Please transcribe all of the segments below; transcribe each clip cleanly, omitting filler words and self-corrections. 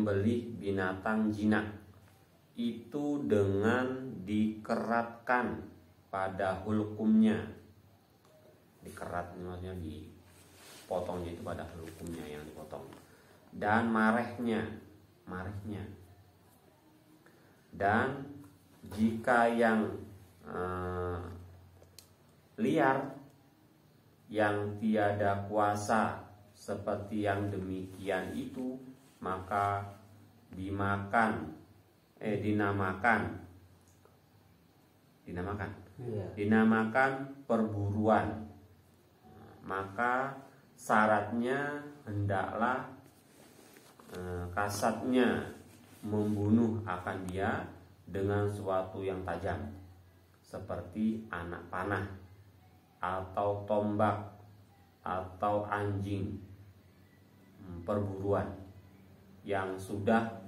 menyembelih binatang jinak itu dengan dikeratkan pada hulkumnya. Dikerat ini maksudnya dipotongnya itu pada hulkumnya yang dipotong. Dan marehnya. Dan jika yang liar yang tiada kuasa seperti yang demikian itu, maka dinamakan perburuan. Maka syaratnya hendaklah kasatnya membunuh akan dia dengan suatu yang tajam seperti anak panah atau tombak atau anjing perburuan yang sudah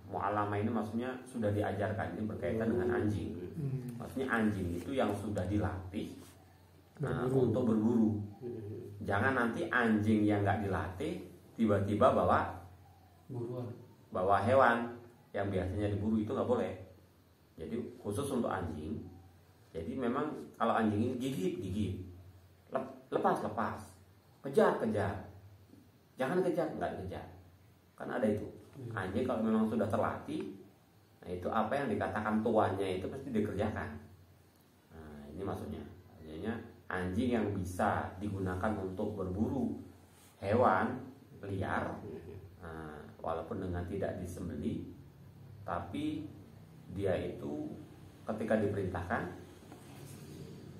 mu'allama ini maksudnya sudah diajarkan. Ini berkaitan dengan anjing. Maksudnya anjing itu yang sudah dilatih untuk berburu. Jangan nanti anjing yang nggak dilatih tiba-tiba bawa hewan yang biasanya diburu, itu nggak boleh. Jadi khusus untuk anjing. Jadi memang kalau anjing ini gigit, lepas, kejar, jangan kejar, nggak dikejar. Kan ada itu. Anjing kalau memang sudah terlatih, nah itu apa yang dikatakan tuannya itu pasti dikerjakan. Nah, ini maksudnya. Artinya anjing yang bisa digunakan untuk berburu hewan liar, walaupun dengan tidak disembelih, tapi dia itu ketika diperintahkan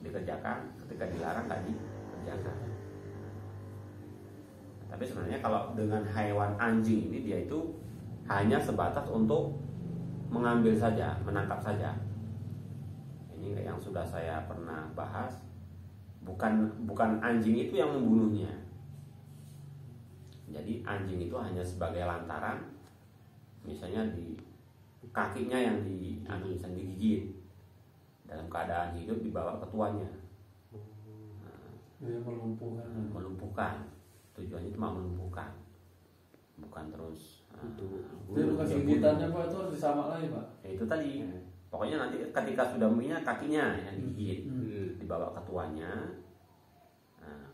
dikerjakan, ketika dilarang nggak dikerjakan. Tapi sebenarnya kalau dengan hewan anjing ini, dia itu hanya sebatas untuk mengambil saja, menangkap saja. Ini yang sudah saya pernah bahas. Bukan anjing itu yang membunuhnya. Jadi anjing itu hanya sebagai lantaran, misalnya di kakinya yang misalnya digigit, dalam keadaan hidup dibawa ke tuannya. Melumpuhkan. Tujuannya cuma melumpuhkan, bukan terus. Itu bekas gigitannya Pak, itu harus disamak lagi Pak. Ya, itu tadi. Pokoknya nanti ketika sudah minyak kakinya yang digigit, dibawa ke tuannya,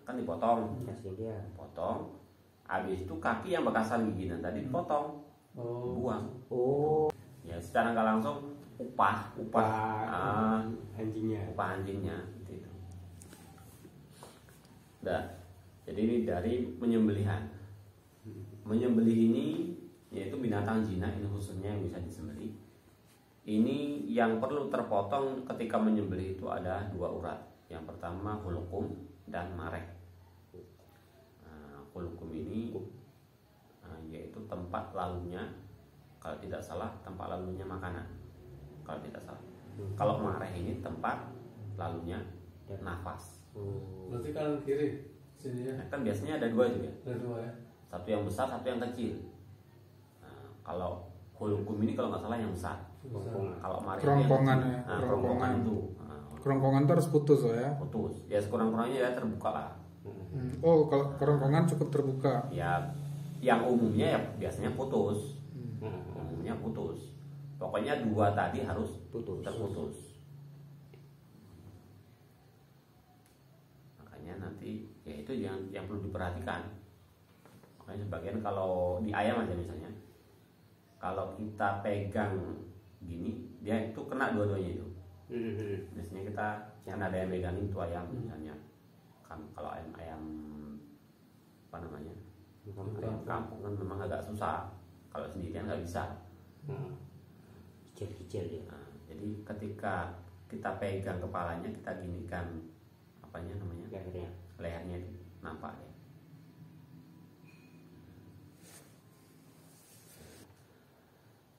kan dipotong. Habis itu kaki yang bekasan gigitan tadi dipotong, buang. Ya secara nggak langsung upah anjingnya gitu. Jadi ini dari penyembelihan. Menyembelih ini yaitu binatang jinak, ini khususnya yang bisa disembelih. Ini yang perlu terpotong ketika menyembelih itu ada 2 urat. Yang pertama hulkum dan mareh. Hulkum ini yaitu tempat lalunya, kalau tidak salah tempat lalunya makanan, kalau tidak salah. Kalau mareh ini tempat lalunya nafas. Berarti kanan kiri sini ya? Kan biasanya ada 2 juga. Ada 2 ya. Satu yang besar, satu yang kecil. Kalau hulkum ini kalau nggak salah yang besar. Kalau mareh kerongkongannya, kerongkongan itu. Kerongkongan terus putus ya? Putus. Ya sekurang-kurangnya ya terbuka lah. Oh, kalau kerongkongan cukup terbuka. Ya, yang umumnya ya biasanya putus. Umumnya putus. Pokoknya 2 tadi harus terputus. Makanya nanti ya itu yang perlu diperhatikan. Makanya sebagian kalau di ayam aja misalnya, kalau kita pegang gini, dia itu kena dua-duanya itu. Biasanya kita kan ada yang megangin itu ayam misalnya. Kalau ayam apa namanya, ayam kampung kan memang agak susah. Kalau sendirian nggak bisa. Kecil dia. Jadi ketika kita pegang kepalanya, kita ginikan apanya namanya, lehernya itu nampak ya.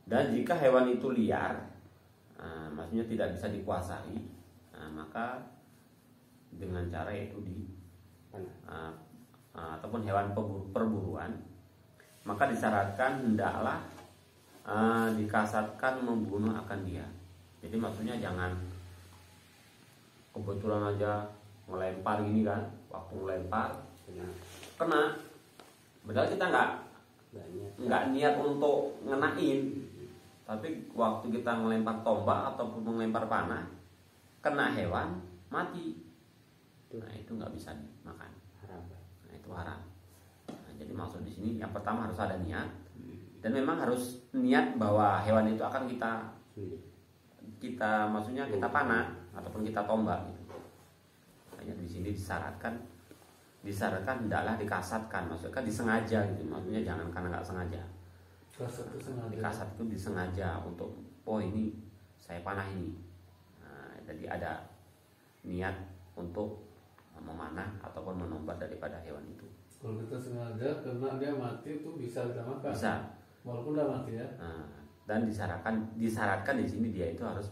Dan jika hewan itu liar, maksudnya tidak bisa dikuasai, maka dengan cara itu ataupun hewan perburuan, maka disyaratkan hendaklah dikasatkan membunuh akan dia. Jadi maksudnya jangan kebetulan aja ngelempar gini kan, waktu ngelempar kena, padahal kita nggak niat untuk ngenain, tapi waktu kita melempar tombak ataupun melempar panah kena hewan mati, nah itu nggak bisa dimakan, nah itu haram. Nah, jadi maksud di sini yang pertama harus ada niat, dan memang harus niat bahwa hewan itu akan kita maksudnya kita panah ataupun kita tombak gitu. Hanya di sini disyaratkan hendaklah dikasatkan, maksudnya disengaja gitu, maksudnya jangan karena nggak sengaja. Dikasat itu disengaja untuk ini saya panah ini. Nah, jadi ada niat untuk memanah ataupun menombat daripada hewan itu. Kalau kita sengaja kena dia mati itu bisa kita makan. Bisa. Walaupun udah mati ya. Nah, dan disyaratkan di sini dia itu harus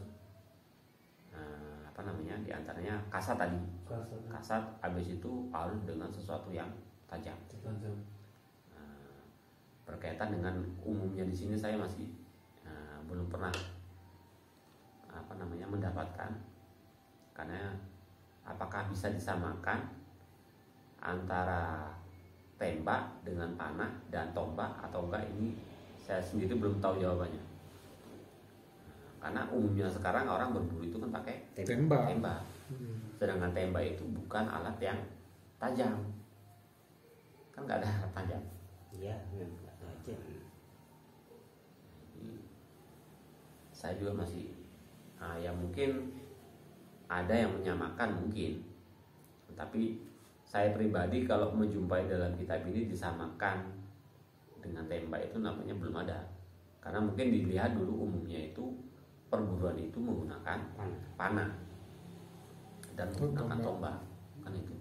diantaranya kasat tadi. Kasat habis itu harus dengan sesuatu yang tajam. Berkaitan dengan umumnya di sini saya masih belum pernah mendapatkan, karena apakah bisa disamakan antara tembak dengan panah dan tombak atau enggak, ini saya sendiri belum tahu jawabannya. Karena umumnya sekarang orang berburu itu kan pakai tembak. Sedangkan tembak itu bukan alat yang tajam, kan nggak ada alat tajam. Iya, nggak tajam. Saya juga masih ya mungkin ada yang menyamakan mungkin, tapi saya pribadi kalau menjumpai dalam kitab ini disamakan dengan tembak itu namanya belum ada, karena mungkin dilihat dulu umumnya itu perburuan itu menggunakan panah dan menggunakan tombak, kan itu.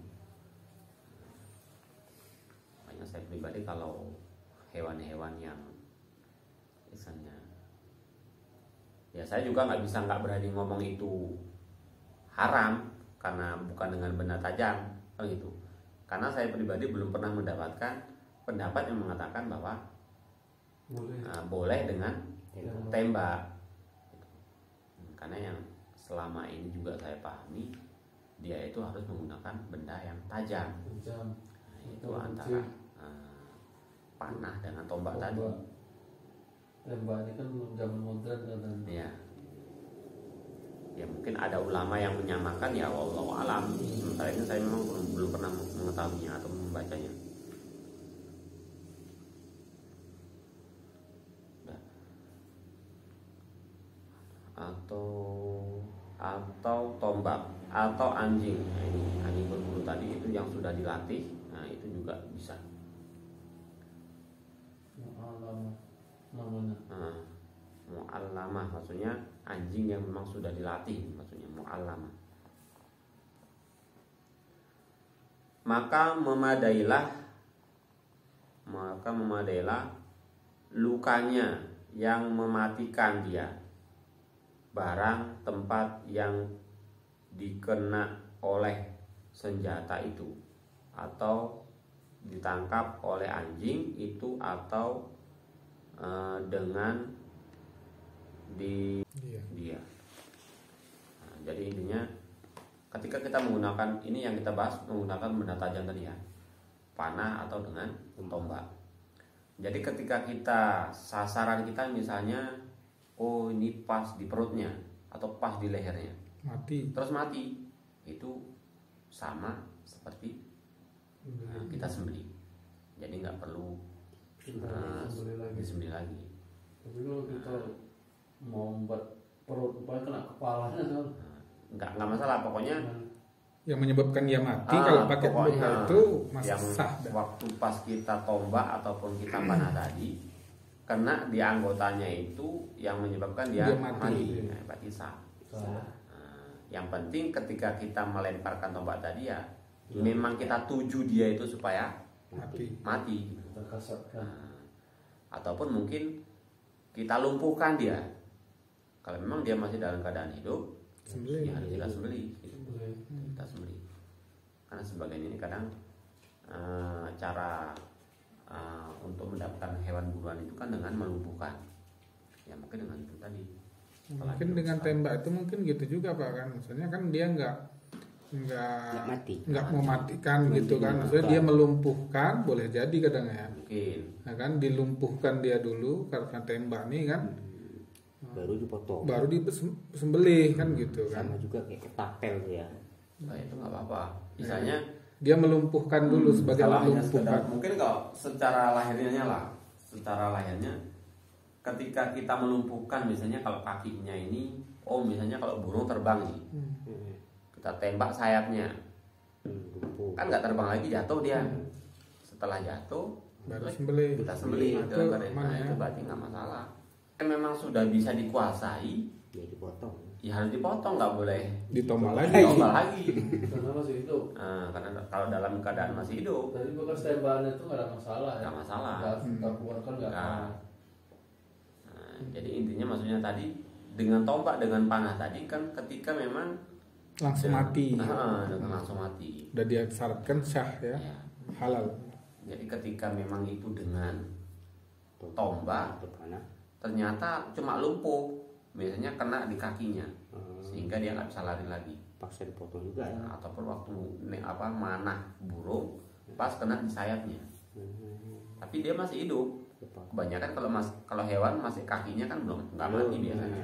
Makanya saya pribadi kalau hewan-hewan yang misalnya, ya saya juga nggak berani ngomong itu haram karena bukan dengan benda tajam, kan gitu. Karena saya pribadi belum pernah mendapatkan pendapat yang mengatakan bahwa boleh dengan tembak. Karena yang selama ini juga saya pahami, dia itu harus menggunakan benda yang tajam. Nah, itu antara panah dengan tombak tadi. Tembak ini kan zaman modern kan. Ya. Ya mungkin ada ulama yang menyamakan, ya wallahu alam. Sementara ini saya memang belum pernah mengetahuinya atau membacanya. Atau tombak atau anjing. Nah, ini anjing berbulu tadi itu yang sudah dilatih, nah itu juga bisa. Mu'allamah maksudnya anjing yang memang sudah dilatih, maksudnya mu'allamah. Maka memadailah lukanya yang mematikan dia, barang tempat yang dikena oleh senjata itu, atau ditangkap oleh anjing itu, atau dengan dia. Nah, jadi intinya ketika kita menggunakan ini yang kita bahas, menggunakan benda tajam tadi ya, panah atau dengan tombak. Jadi ketika kita sasaran kita misalnya ini pas di perutnya atau pas di lehernya, terus mati, itu sama seperti kita sembelih. Jadi nggak perlu disembelih lagi. Tapi kalau kita mau buat perut kena kepalanya kan? Nggak masalah, pokoknya yang menyebabkan dia mati kalau pakai tombak itu masih yang sah. Waktu pas kita tombak ataupun kita panah tadi kena di anggotanya itu yang menyebabkan dia mati, nah, berarti sah. Yang penting ketika kita melemparkan tombak tadi ya memang kita tuju dia itu supaya mati. Ataupun mungkin kita lumpuhkan dia. Kalau memang dia masih dalam keadaan hidup, ya harus kita sembelih. Kita sembelih. Karena sebagian ini kadang cara untuk mendapatkan hewan buruan itu kan dengan melumpuhkan. Ya mungkin dengan itu tadi. Mungkin dengan tembak itu mungkin gitu juga Pak kan. Misalnya kan dia Nggak mati. nggak mematikan gitu kan, maksudnya Bukan. dia melumpuhkan, boleh jadi kadang ya. Mungkin. Nah kan dilumpuhkan dia dulu karena tembak nih kan, Baru dipotong. baru disembelih kan gitu kan. Sama juga kayak ketapel tuh ya. Nah, itu nggak apa-apa. Misalnya Dia melumpuhkan dulu sebagai kalau hanya melumpuhkan. sekedar, mungkin kalau secara lahirnya lah, secara lahirnya ketika kita melumpuhkan misalnya kalau kakinya ini, misalnya kalau burung terbang nih, Hmm. kita tembak sayapnya, Lumpuh. kan nggak terbang lagi, jatuh dia. Setelah jatuh Baru sembelih. kita sembelih, Nah, itu, itu nah, aman ya. itu berarti nggak masalah. Memang sudah bisa dikuasai, Ya dipotong. ya harus dipotong, nggak boleh Ditombal lagi. ditombal lagi. Karena masih hidup. Nah, karena kalau dalam keadaan masih hidup Tadi bekas tembakannya itu nggak ada masalah ya. nggak masalah. Nggak keluarkan nggak. Nggak. Nah, jadi intinya maksudnya tadi dengan tombak dengan panah tadi kan ketika memang Langsung mati. dengan langsung mati. Udah disyaratkan syah ya, Ya. halal. Jadi ketika memang itu dengan tombak Atau panah. ternyata cuma lumpuh, biasanya kena di kakinya Hmm. sehingga dia nggak bisa lari lagi. Paksa dipotong juga ya. Ataupun waktu manah burung pas kena di sayapnya, tapi dia masih hidup. Kebanyakan kalau hewan masih kakinya kan belum nggak mati biasanya,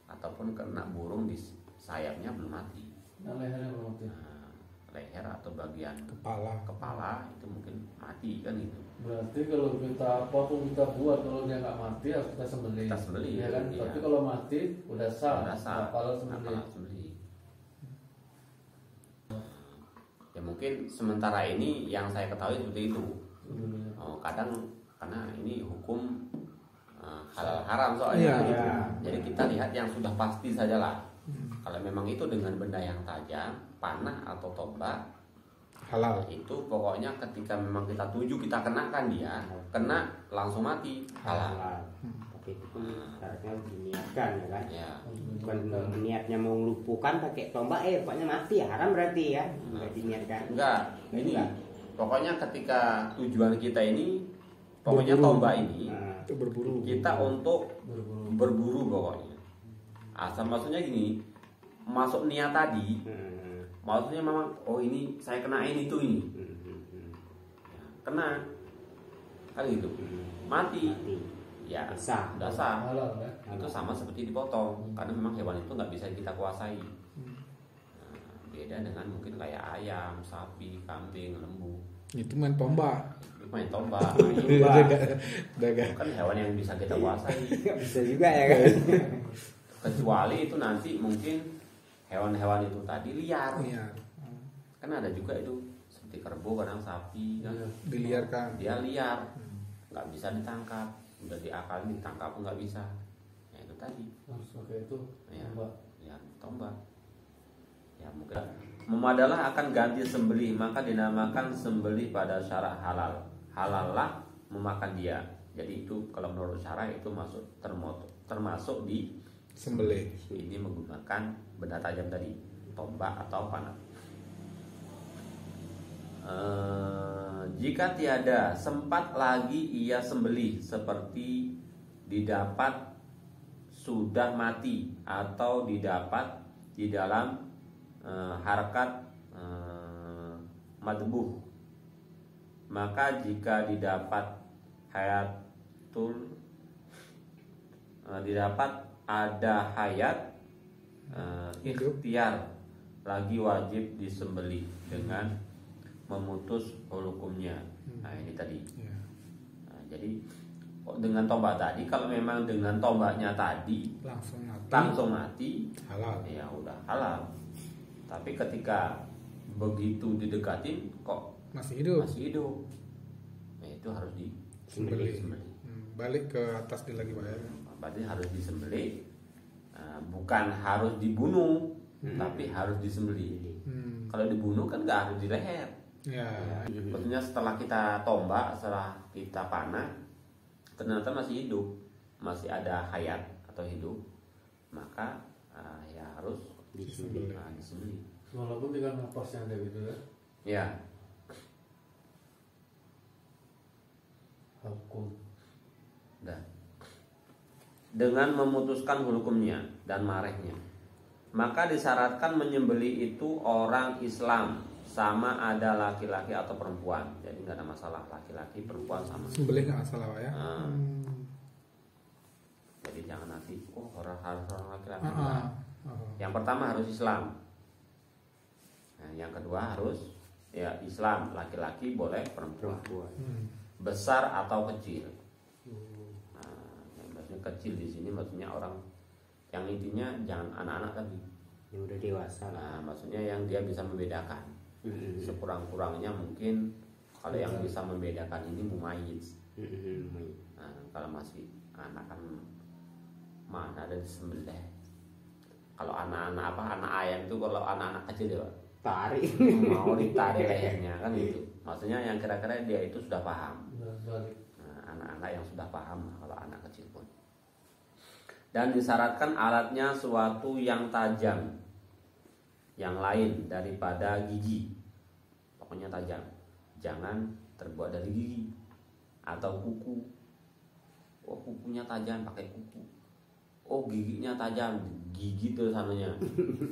ataupun kena burung di sayapnya belum mati. Yang lehernya belum mati. Nah, leher atau bagian Kepala. kepala itu mungkin mati kan gitu. Berarti kalau kita apapun kita buat kalau dia nggak mati harus kita sembelih. Kita sembelih, Ya kan? iya. Tapi kalau mati udah sah. Udah sah. Nggak perlu Nggak sembelih. perlu sembelih. Ya mungkin sementara ini yang saya ketahui seperti itu. Sembelih. Kadang karena ini hukum halal haram soalnya. Iya, gitu. iya. Jadi kita lihat yang sudah pasti sajalah. Kalau memang itu dengan benda yang tajam, panah atau tombak, Halal. itu pokoknya ketika memang kita tuju kita kenakan dia, kena langsung mati, halal. Halal. Tapi itu pun syaratnya harus diniatkan ya kan. Ya. Bukan niatnya mau melumpuhkan pakai tombak, pokoknya mati ya, haram berarti ya. Nggak diniatkan. Enggak, ini Enggak. pokoknya ketika tujuan kita ini, pokoknya Berburu. tombak ini Nah, Itu berburu. kita untuk Berburu. berburu pokoknya. Asal maksudnya gini, masuk niat tadi, maksudnya memang ini saya kenain itu ini, ya, kena, kan gitu, mati, mati. ya Sah. udah sah. Halal ya. Itu sama seperti dipotong, karena memang hewan itu nggak bisa kita kuasai. Nah, beda dengan mungkin kayak ayam, sapi, kambing, lembu, Itu main tombak. itu main tombak. Dagang. Kan hewan yang bisa kita kuasai. Nggak bisa juga ya kan. Kecuali itu nanti mungkin hewan-hewan itu tadi liar. Iya. Kan ada juga itu seperti kerbau, kadang sapi kan Iya. Diliarkan. dia liar, nggak bisa ditangkap, udah diakalin ditangkap pun nggak bisa. Ya itu tadi, Harus pakai itu. ya, Tombak. ya tombak. Ya mungkin memadalah akan ganti sembelih, maka dinamakan sembelih pada syarak halal. Halallah memakan dia. Jadi itu kalau menurut syarak itu termasuk di Sembelih. ini menggunakan benda tajam tadi, tombak atau panah. Jika tiada sempat lagi ia sembelih, seperti didapat sudah mati atau didapat di dalam harkat madbuh, maka jika didapat didapat ada hayat ikhtiar lagi wajib disembelih dengan memutus hukumnya. Nah ini tadi. Ya. Nah, jadi dengan tombak tadi, kalau memang dengan tombaknya tadi Langsung mati. halal, Halal. ya udah halal. Tapi ketika begitu didekatin kok Masih hidup. masih hidup, ya itu harus Sembelih. disembelih. Balik ke atas dia lagi bayar. Berarti harus disembelih, bukan harus dibunuh, tapi harus disembelih. Kalau dibunuh kan nggak harus di leher. Ya. Maksudnya setelah kita tombak, setelah kita panah, ternyata masih hidup, masih ada hayat atau hidup, maka ya harus Disembelih. disembelih. Walaupun tinggal napasnya ada gitu ya. Ya, Hukum. dan dengan memutuskan hukumnya dan marehnya. maka disyaratkan menyembelih itu orang Islam, sama ada laki-laki atau perempuan. Jadi nggak ada masalah, laki-laki perempuan sama. Sembelih nggak masalah Pak ya. Nah, jadi jangan nanti harus orang laki-laki. Enggak. Yang pertama harus Islam. Nah, yang kedua harus ya Islam, laki-laki boleh perempuan. Besar atau kecil. Nah, maksudnya kecil di sini maksudnya orang yang intinya jangan anak-anak tadi. Yang udah dewasa lah. Nah, maksudnya yang dia bisa membedakan. Sekurang-kurangnya mungkin kalau yang bisa membedakan ini mumayyiz. Nah, kalau masih anak kan mana ada disembelih. Kalau anak-anak anak ayam itu kalau anak-anak kecil ya Pak, Tarik. mau ditarik lehernya kan itu. Maksudnya yang kira-kira dia itu sudah paham. Nah, anak-anak yang sudah paham kalau anak kecil pun. Dan disyaratkan alatnya suatu yang tajam, yang lain daripada gigi. Pokoknya tajam. Jangan terbuat dari gigi atau kuku. Oh, kukunya tajam pakai kuku. Oh, giginya tajam, gigi tuh sananya.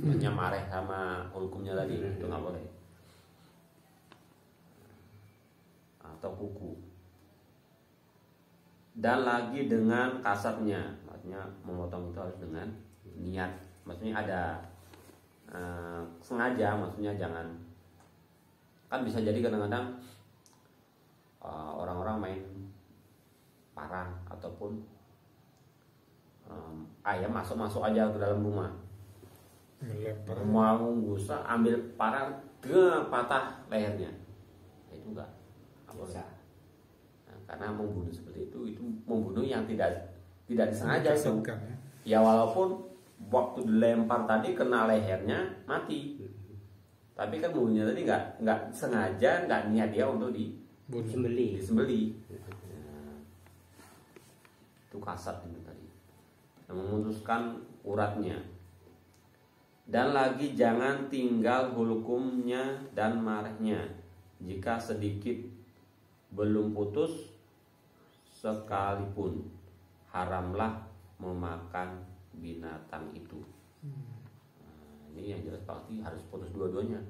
Hanya mareh sama hukumnya tadi, itu nggak boleh. Atau kuku. Dan lagi dengan kasatnya, maksudnya memotong itu harus dengan niat. Maksudnya ada sengaja, maksudnya jangan. Kan bisa jadi kadang-kadang orang-orang main parang ataupun ayam masuk aja ke dalam rumah, mau gusa ambil parang patah lehernya, itu enggak boleh. Nah, karena membunuh seperti itu membunuh yang tidak disengaja itu. Ya walaupun waktu dilempar tadi kena lehernya mati, tapi kan membunuhnya tadi nggak sengaja, nggak niat dia untuk disembelih. Nah, itu kasat ini tadi. Yang memutuskan uratnya. Dan lagi jangan tinggal hulkumnya dan marahnya. Jika sedikit belum putus sekalipun, haramlah memakan binatang itu. Nah, ini yang jelas pasti harus putus dua-duanya.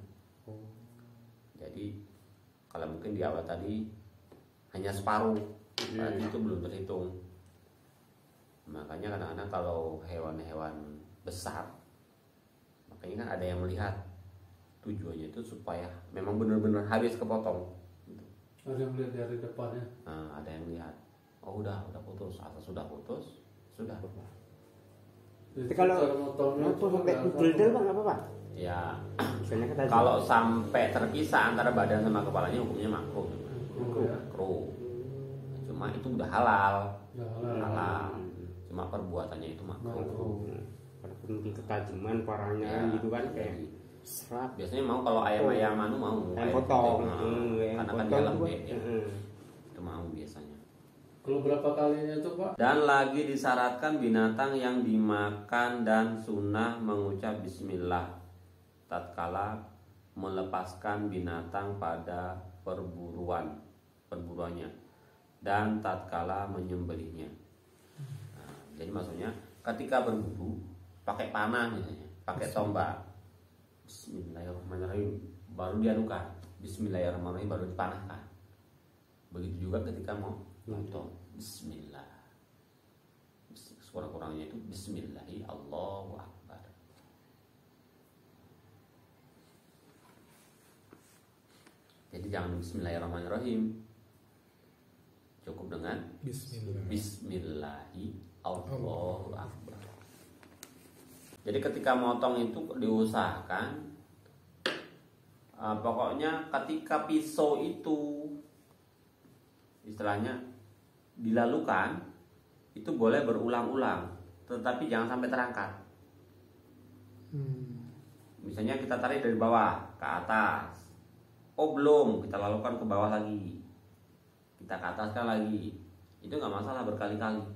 Jadi kalau mungkin di awal tadi hanya separuh, berarti itu belum terhitung. Makanya kadang-kadang kalau hewan-hewan besar, makanya kan ada yang melihat tujuannya itu supaya memang benar-benar habis kepotong. Ada yang melihat dari depannya. Nah, ada yang lihat, oh udah putus, asal sudah putus, sudah. Tapi kalau sampai pukul itu bang apa? Ya, Misalnya kata kalau sampai terpisah antara badan sama kepalanya hukumnya makruh. Makruh. Cuma itu udah halal. Halal. Cuma perbuatannya itu makruh. Walaupun mungkin ketajaman parahnya Ya, gitu kan kayak serat. Biasanya mau kalau ayam mau Ayam potong. Karena kan dia lembek ya. Itu mau biasanya. Kalau berapa kalinya itu Pak? Dan lagi disyaratkan binatang yang dimakan dan sunnah mengucap bismillah tatkala melepaskan binatang pada perburuannya dan tatkala menyembelihnya. Nah, jadi maksudnya ketika berburu pakai panah misalnya, pakai tombak, bismillahirrahmanirrahim baru diadukan, bismillahirrahmanirrahim baru dipanahkan. Begitu juga ketika mau potong, bismillah. Kurang-kurangnya itu bismillahi Allahu akbar. Jadi jangan bismillahirrahmanirrahim. Cukup dengan bismillahi Allahu akbar. Jadi ketika motong itu diusahakan pokoknya ketika pisau itu istilahnya dilalukan itu boleh berulang-ulang, tetapi jangan sampai terangkat. Misalnya kita tarik dari bawah ke atas, oh belum, kita lalukan ke bawah lagi, kita ke ataskan lagi, itu nggak masalah berkali-kali.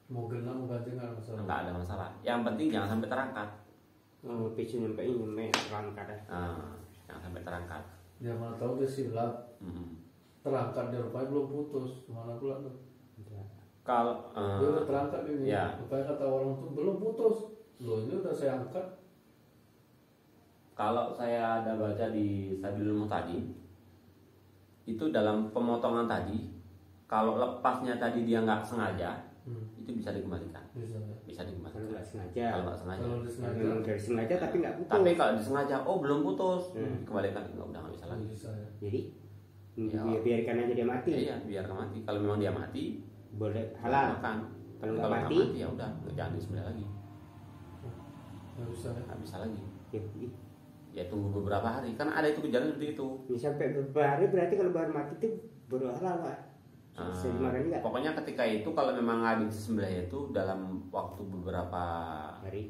Mau genap mau ganti nggak masalah. Nggak ada masalah. Yang penting jangan sampai terangkat. Pisau nyampe terangkat ya. Jangan sampai terangkat. Ya mana tahu dia silat. Terangkat dia rupanya belum putus, mana pula tuh? Kalau Dia udah terangkat ini. ya. Rupanya kata orang tuh belum putus. Loh ini udah saya angkat. Kalau saya ada baca di Sabilul Muhtadi, itu dalam pemotongan tadi, kalau lepasnya tadi dia nggak sengaja, itu bisa dikembalikan. Bisa Kalau dikembalikan. nggak sengaja. Kalau nggak sengaja. Kalau Kalau disengaja memang dari sengaja tapi nggak putus. Tapi kalau disengaja, oh belum putus, dikembalikan, udah nggak bisa lagi. bisa ya. Jadi Ya. biarkan aja dia mati. Iya, biarkan mati. Kalau memang dia mati, Boleh halal. makan. Kalau nggak nggak mati, ya udah, jangan disembelih lagi, Nggak bisa ya. nggak bisa lagi. ya, Ya tunggu beberapa hari, kan ada itu kejadian seperti itu. ya sampai beberapa hari berarti kalau baru mati itu baru halal Pak. Sebenarnya nggak Pokoknya ketika itu kalau memang habis disembelih itu dalam waktu beberapa hari.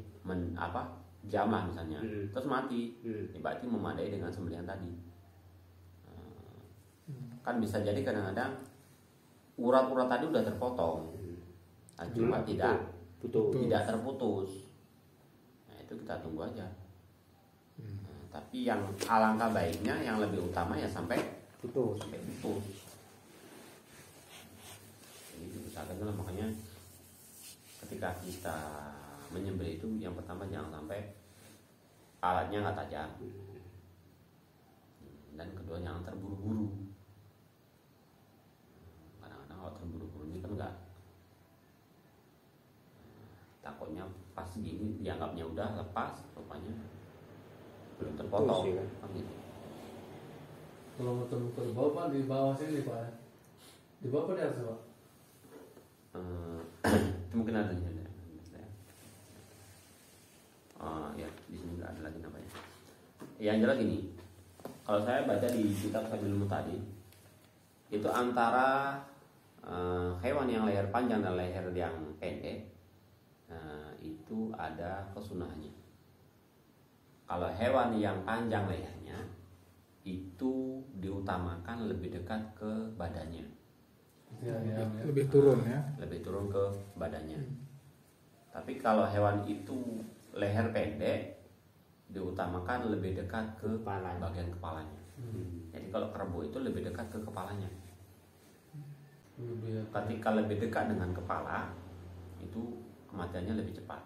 jam lah misalnya, Hmm. terus mati, Hmm. ya berarti memadai dengan sembelihan tadi. Kan bisa jadi kadang-kadang urat-urat tadi udah terpotong, cuma tidak putus. tidak terputus. Nah itu kita tunggu aja. Tapi yang alangkah baiknya, yang lebih utama ya sampai Putus. putus. Jadi diusahakan lah, makanya ketika kita menyembelih itu yang pertama jangan sampai alatnya nggak tajam, dan kedua jangan terburu-buru. Kadang-kadang kalau terburu-buru ini kan nggak, takutnya pas gini dianggapnya udah lepas, rupanya belum terpotong. Putus, ya kan? Kan gitu. Kalau muter-muter bawah Pak, di bawah sini Pak ya. Di bawah apa di atas Pak? Itu mungkin ada di sini. Ya di sini nggak ada lagi namanya. Yang jelas gini, kalau saya baca di kitab Sabilul Muhtadi, itu antara hewan yang leher panjang dan leher yang pendek, itu ada kesunahannya. Kalau hewan yang panjang lehernya, itu diutamakan lebih dekat ke badannya, Ya. Lebih turun ya. lebih turun ke badannya. Tapi kalau hewan itu leher pendek, diutamakan lebih dekat ke Kepala. bagian kepalanya. Jadi kalau kerbau itu lebih dekat ke kepalanya. Lebih ya. Ketika lebih dekat dengan kepala, itu kematiannya lebih cepat.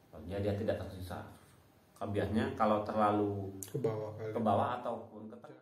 Soalnya dia tidak tersisa. Biasanya kalau terlalu Ke bawah kali. ke bawah ataupun ke tengah.